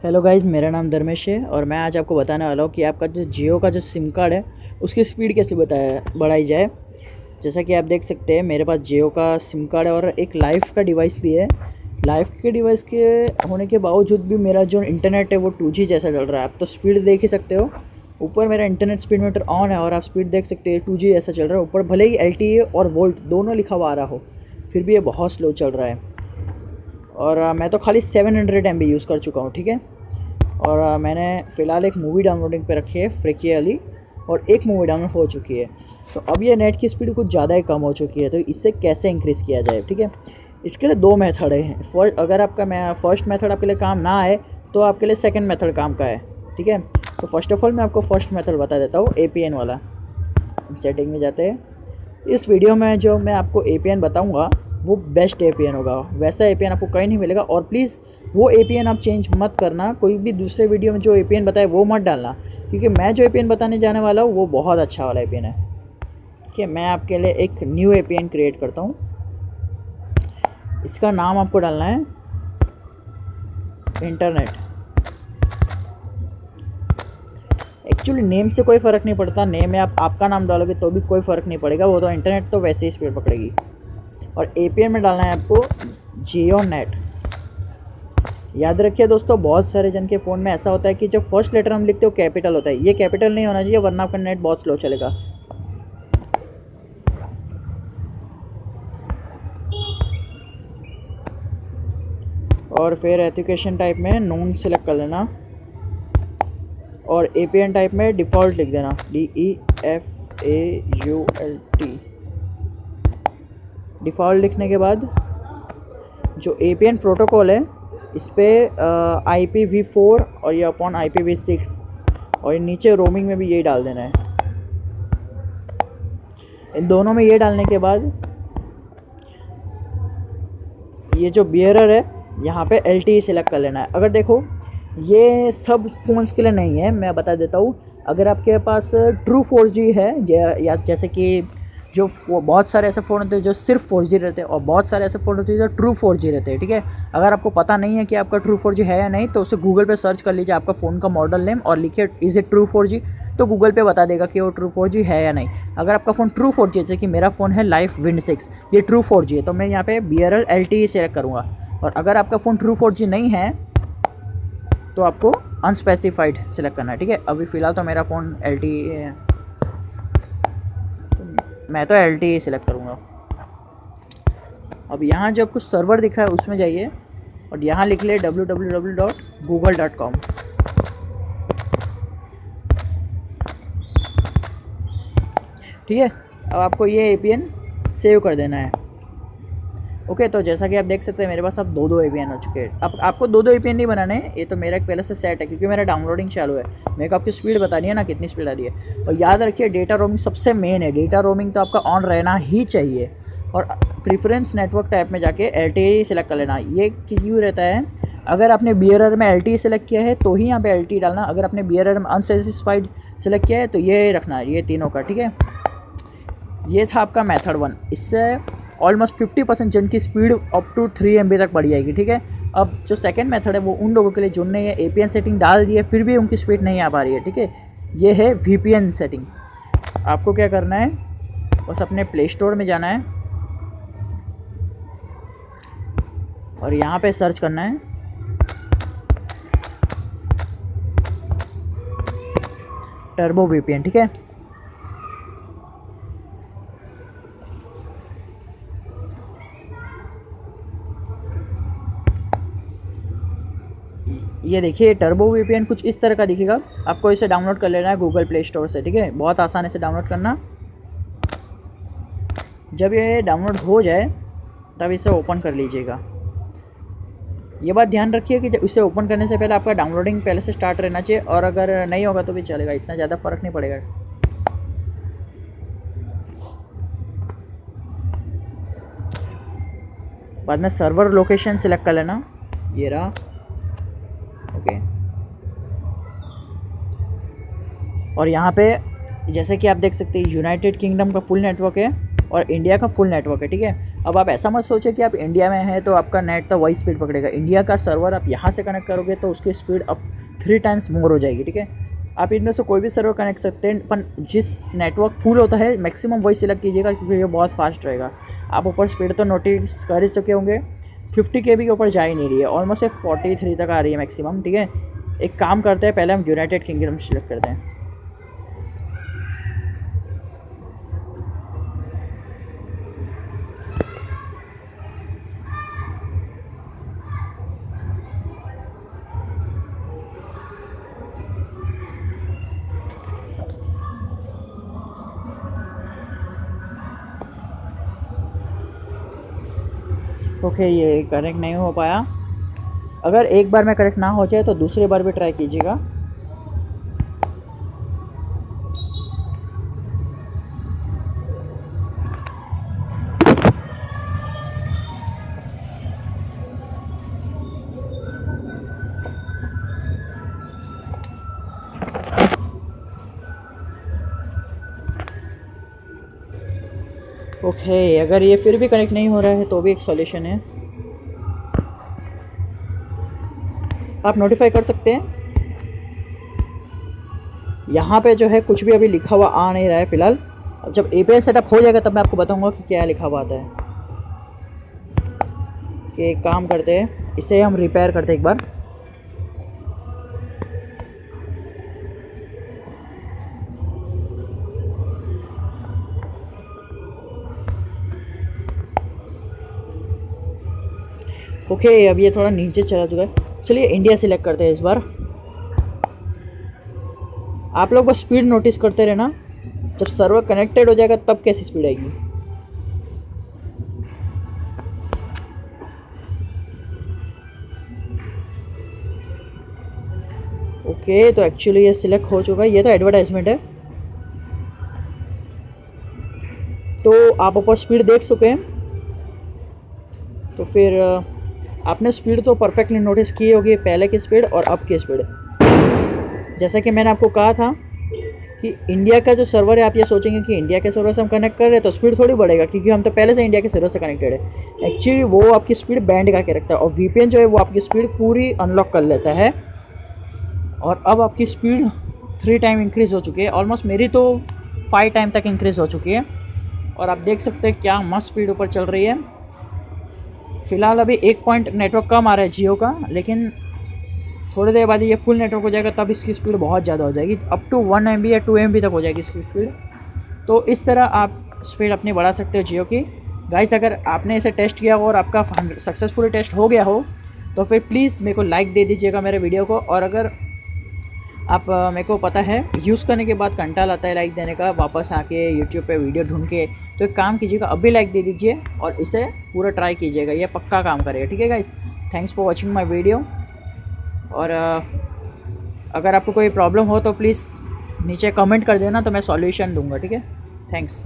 Hello guys, मेरा नाम धर्मेश है और मैं आज आपको बताने वाला हूँ कि आपका जो जियो का जो सिम कार्ड है उसकी स्पीड कैसे बढ़ाई जाए। जैसा कि आप देख सकते हैं मेरे पास जियो का सिम कार्ड है और एक लाइफ का डिवाइस भी है। लाइफ के डिवाइस के होने के बावजूद भी मेरा जो इंटरनेट है वो 2G जैसा चल रहा है। आप तो स्पीड देख ही सकते हो, ऊपर मेरा इंटरनेट स्पीड मीटर ऑन है और आप स्पीड देख सकते हैं 2G ऐसा चल रहा है। ऊपर भले ही LTE और वोल्ट दोनों लिखा हुआ आ रहा हो, फिर भी ये बहुत स्लो चल रहा है। और मैं तो खाली 700 MB यूज़ कर चुका हूँ, ठीक है। और मैंने फ़िलहाल एक मूवी डाउनलोडिंग पे रखी है, फ्रिकी वाली, और एक मूवी डाउनलोड हो चुकी है। तो अब ये नेट की स्पीड कुछ ज़्यादा ही कम हो चुकी है, तो इससे कैसे इंक्रीज़ किया जाए, ठीक है। इसके लिए दो मेथड हैं। अगर आपका फर्स्ट मेथड आपके लिए काम ना आए तो आपके लिए सेकंड मेथड काम का है, ठीक है। तो फर्स्ट ऑफ ऑल मैं आपको फर्स्ट मेथड बता देता हूँ, APN वाला। सेटिंग में जाते हैं। इस वीडियो में जो मैं आपको APN बताऊँगा वो बेस्ट APN होगा, वैसा APN आपको कहीं नहीं मिलेगा। और प्लीज़ वो APN आप चेंज मत करना, कोई भी दूसरे वीडियो में जो APN बताए वो मत डालना, क्योंकि मैं जो APN बताने जाने वाला हूँ वो बहुत अच्छा वाला APN है, ठीक है। मैं आपके लिए एक न्यू APN क्रिएट करता हूँ। इसका नाम आपको डालना है इंटरनेट। एक्चुअली नेम से कोई फ़र्क नहीं पड़ता, नेम में आप आपका नाम डालोगे तो भी कोई फ़र्क नहीं पड़ेगा, वो तो इंटरनेट तो वैसे ही स्पीड पकड़ेगी। और APN में डालना है आपको जियो नेट। याद रखिए दोस्तों, बहुत सारे जन के फ़ोन में ऐसा होता है कि जो फर्स्ट लेटर हम लिखते हो कैपिटल होता है। ये कैपिटल नहीं होना चाहिए, वरना आपका नेट बहुत स्लो चलेगा। और फिर एजुकेशन टाइप में नोन सेलेक्ट कर लेना और APN टाइप में डिफ़ॉल्ट लिख देना, DEFAULT। डिफ़ॉल्ट लिखने के बाद जो APN प्रोटोकॉल है इस पर IPv4 और ये अपॉन IPv6, और नीचे रोमिंग में भी यही डाल देना है। इन दोनों में ये डालने के बाद ये जो बियरर है यहाँ पे LTE सेलेक्ट कर लेना है। अगर देखो ये सब फ़ोन्स के लिए नहीं है, मैं बता देता हूँ। अगर आपके पास ट्रू 4G है, या जैसे कि जो बहुत सारे ऐसे फ़ोन होते हैं जो सिर्फ 4G रहते हैं, और बहुत सारे ऐसे फ़ोन होते हैं जो ट्रू 4G रहते हैं, ठीक है। अगर आपको पता नहीं है कि आपका ट्रू 4G है या नहीं, तो उसे गूगल पे सर्च कर लीजिए आपका फ़ोन का मॉडल नेम और लिखिए इज़ इट ट्रू 4G, तो गूगल पे बता देगा कि वो ट्रू 4G है या नहीं। अगर आपका फ़ोन ट्रू 4G, जैसे कि मेरा फ़ोन है लाइफ विंड 6, ये ट्रू 4G है, तो मैं यहाँ पे BRL LTE सेलेक्ट करूँगा। और अगर आपका फ़ोन ट्रू 4G नहीं है तो आपको अनस्पेसिफाइड सेलेक्ट करना है, ठीक है। अभी फ़िलहाल तो मेरा फ़ोन LTE है, तो मैं तो LTE सेलेक्ट करूँगा। अब यहाँ जो कुछ सर्वर दिख रहा है उसमें जाइए और यहाँ लिख ले www.google.com। ठीक है, अब आपको ये APN सेव कर देना है। ओके, तो जैसा कि आप देख सकते हैं मेरे पास अब दो APN हो चुके हैं। अब आपको दो APN नहीं बनाने हैं, ये तो मेरा एक पहले से सेट है, क्योंकि मेरा डाउनलोडिंग चालू है। मेरे को आपकी स्पीड बतानी है ना, कितनी स्पीड आ रही है। और याद रखिए डेटा रोमिंग सबसे मेन है, डेटा रोमिंग तो आपका ऑन रहना ही चाहिए। और प्रीफरेंस नेटवर्क टाइप में जाके LTE सेलेक्ट कर लेना। ये क्यों रहता है, अगर आपने BRR में LTE सेलेक्ट किया है तो ही यहाँ पे LTE डालना, अगर आपने BRR में अनसेटिस्फाइड सेलेक्ट किया है तो ये रखना है, ये तीनों का, ठीक है। ये था आपका मेथड 1। इससे ऑलमोस्ट 50% जन की स्पीड अप टू 3 MB तक बढ़ जाएगी, ठीक है। अब जो सेकंड मेथड है वो उन लोगों के लिए जिनने ये APN सेटिंग डाल दी है फिर भी उनकी स्पीड नहीं आ पा रही है, ठीक है। ये है VPN सेटिंग। आपको क्या करना है, बस अपने प्ले स्टोर में जाना है और यहाँ पे सर्च करना है टर्बो VPN, ठीक है। ये देखिए टर्बो VPN कुछ इस तरह का दिखेगा। आपको इसे डाउनलोड कर लेना है गूगल प्ले स्टोर से, ठीक है। बहुत आसानी से डाउनलोड करना। जब ये डाउनलोड हो जाए तब इसे ओपन कर लीजिएगा। ये बात ध्यान रखिए कि जब इसे ओपन करने से पहले आपका डाउनलोडिंग पहले से स्टार्ट रहना चाहिए, और अगर नहीं होगा तो भी चलेगा, इतना ज़्यादा फ़र्क नहीं पड़ेगा। बाद में सर्वर लोकेशन सिलेक्ट कर लेना, ये रहा, ओके। और यहाँ पे जैसे कि आप देख सकते हैं यूनाइटेड किंगडम का फुल नेटवर्क है, और इंडिया का फुल नेटवर्क है, ठीक है। अब आप ऐसा मत सोचें कि आप इंडिया में हैं तो आपका नेट तो वही स्पीड पकड़ेगा। इंडिया का सर्वर आप यहाँ से कनेक्ट करोगे तो उसकी स्पीड अब 3 टाइम्स मोर हो जाएगी, ठीक है। आप इनमें से कोई भी सर्वर कनेक्ट सकते हैं, पर जिस नेटवर्क फुल होता है मैक्सिमम वही सिलेक्ट कीजिएगा क्योंकि ये बहुत फास्ट रहेगा। आप ऊपर स्पीड तो नोटिस कर ही चुके होंगे, 50 KB के ऊपर जा ही नहीं रही है, ऑलमोस्ट 43 तक आ रही है मैक्सिमम, ठीक है। एक काम करते हैं, पहले हम यूनाइटेड किंगडम सिलेक्ट करते हैं। ओके, ये कनेक्ट नहीं हो पाया। अगर एक बार में कनेक्ट ना हो जाए तो दूसरी बार भी ट्राई कीजिएगा। ओके, अगर ये फिर भी कनेक्ट नहीं हो रहा है तो भी एक सॉल्यूशन है, आप नोटिफाई कर सकते हैं। यहाँ पे जो है कुछ भी अभी लिखा हुआ आ नहीं रहा है फ़िलहाल। अब जब API सेटअप हो जाएगा तब मैं आपको बताऊंगा कि क्या लिखा हुआ आता है। कि एक काम करते हैं, इसे हम रिपेयर करते हैं एक बार। ओके, अब ये थोड़ा नीचे चला चुका है। चलिए इंडिया सिलेक्ट करते हैं इस बार। आप लोग बस स्पीड नोटिस करते रहना, जब सर्वर कनेक्टेड हो जाएगा तब कैसी स्पीड आएगी। ओके, तो एक्चुअली ये सिलेक्ट हो चुका है, ये तो एडवर्टाइजमेंट है। तो आप ऊपर स्पीड देख चुके हैं, तो फिर आपने स्पीड तो परफेक्टली नोटिस की होगी, पहले की स्पीड और अब की स्पीड। जैसा कि मैंने आपको कहा था कि इंडिया का जो सर्वर है, आप ये सोचेंगे कि इंडिया के सर्वर से हम कनेक्ट कर रहे हैं तो स्पीड थोड़ी बढ़ेगा, क्योंकि हम तो पहले से इंडिया के सर्वर से कनेक्टेड है। एक्चुअली वो आपकी स्पीड बैंड का के रखता है और VPN जो है वो आपकी स्पीड पूरी अनलॉक कर लेता है। और अब आपकी स्पीड 3 टाइम इंक्रीज़ हो चुकी है, ऑलमोस्ट मेरी तो 5 टाइम तक इंक्रीज़ हो चुकी है। और आप देख सकते हैं क्या मस्त स्पीड ऊपर चल रही है। फ़िलहाल अभी 1 पॉइंट नेटवर्क कम आ रहा है जियो का, लेकिन थोड़ी देर बाद ये फुल नेटवर्क हो जाएगा तब इसकी स्पीड बहुत ज़्यादा हो जाएगी, अप टू 1 MB या 2 MB तक हो जाएगी इसकी स्पीड। तो इस तरह आप स्पीड अपनी बढ़ा सकते हो जियो की। गाइस, अगर आपने इसे टेस्ट किया हो और आपका सक्सेसफुली टेस्ट हो गया हो तो फिर प्लीज़ मेरे को लाइक दे दीजिएगा मेरे वीडियो को। और अगर आप मेरे को पता है यूज़ करने के बाद कंटाल आता है लाइक देने का, वापस आके यूट्यूब पे वीडियो ढूंढ के, तो एक काम कीजिएगा, अभी लाइक दे दीजिए और इसे पूरा ट्राई कीजिएगा, ये पक्का काम करेगा, ठीक है guys. Thanks for watching my video. और अगर आपको कोई प्रॉब्लम हो तो प्लीज़ नीचे कमेंट कर देना, तो मैं सॉल्यूशन दूंगा, ठीक है। थैंक्स।